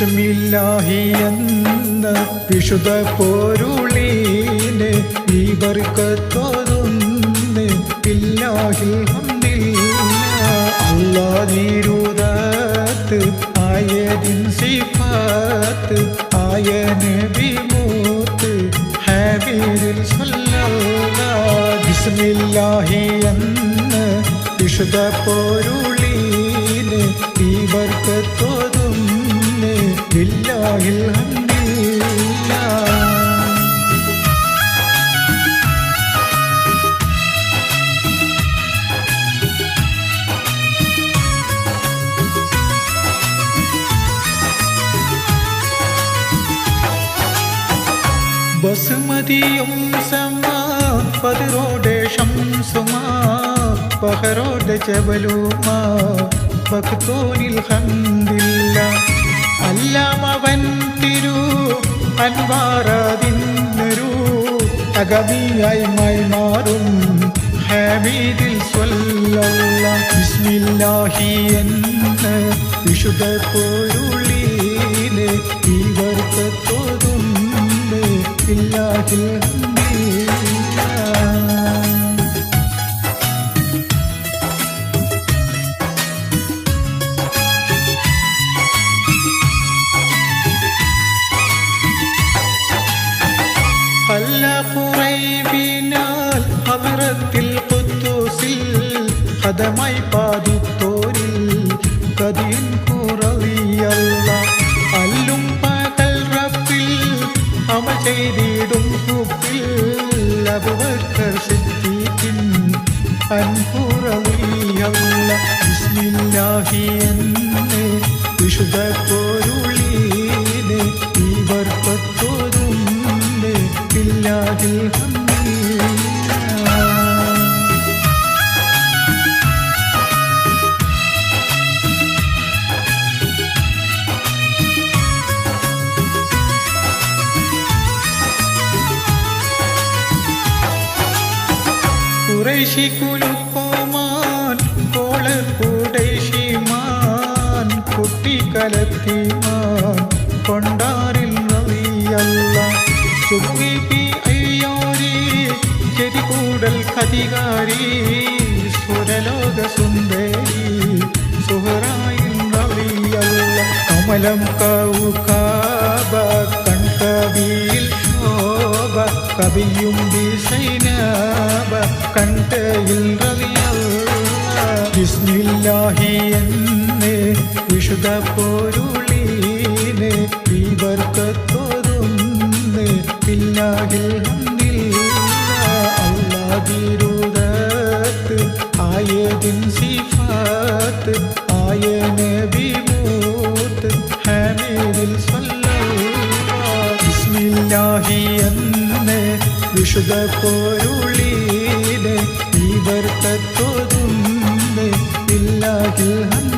ബിസ്മില്ലാഹി എന്ന വിശുദ്ധ പൊരുളിനെ ഈ ബർക്കത്തോതുന്നേ ബില്ലാഹിൽ ഹംദില്ലാഹ്. അല്ലാഹ് നിരുദത്ത് ആയതിൻ സിഫാത്ത് ആയ നബി മൂത്ത് ഹബീബിൽ സല്ലല്ലാഹ്. ബിസ്മില്ലാഹി എന്ന വിശുദ്ധ പൊരുളിനെ ഈ ബർക്കത്തോതുന്നേ ബില്ലാഹിൽ ഹംദില്ലാഹ്. ബസുമതിയും സമാ പതിരോടെ ഷംസുമാ ബഹറോടെ ജബലുമാ ബഖ്തൂനിൽ ഹംദില്ലാഹ്. അല്ലാമവൻ തിരു അൻവാറാദിന്നൊരു അഗമിയായി മാറും ഹമീദിൽ സ്വല്ലല്ലാഹ്. ബിസ്മില്ലാഹി എന്ന വിശുദ്ധ പൊരുളിനെ ഈ ബർക്കത്തോതുന്നേ ബില്ലാഹിൽ ഹംദില്ലാഹ്. ഖുറൈബിനാൽ ഹദ്റത്തിൽ ഖുദ്ദൂസിൽ ഖദമായി പാതിത്തോരിൽ ഖദീൻ ഖുറളിയല്ലാഹ്. അല്ലും പകൽ റബ്ബിൽ അമൽ ചെയ്തിടും ഹുബ്ബിൽ അബൂബക്കർ സിദ്ദീഖിൻ അൻഹുറളിയല്ലാഹ്. ബിസ്മില്ലാഹി എന്നേ വിശുദ്ധ പൊരുളിനെ ഈ ബർക്കത്തോതുന്നേ ബില്ലാഹിൽ ഹംദില്ലാഹ്. ഖുറൈശി കുലുക്കോമാൻ കോളർ ഖുറൈശിമാൻ കുട്ടിക്കലത്തിമാൻ കൊണ്ടാറിൽ റളിയല്ലാഹ്. സുഖിപ്പി അയ്യോരി ചെരികൂടൽ ഖദികാരി സുരലോക സുന്ദരി സുഹറായിൽ റളിയല്ലാഹ്. കമലം കൗകാബ കൺകവിയിൽ ശോഭ കവിയും ബിസൈനബ കണ്ടയിൽ റളിയല്ലാഹ്. ബിസ്മില്ലാഹി എന്നേ വിശുദ്ധ പൊരുളിനെ ഈ ബർക്കത്തോതുന്നേ ബില്ലാഹിൽ ഹംദില്ലാഹ്. അല്ലാഹ് തിരുദത്ത് ആയതിൻ സിഫാത്ത് ആയ നബി മൂത്ത് ഹമീദിൽ സല്ലല്ലാഹ്. ബിസ്മില്ലാഹി എന്നേ വിശുദ്ധ പൊരുളിനെ ഈ ബർക്കത്തോതുന്നേ ബില്ലാഹിൽ ഹംദില്ലാഹ്.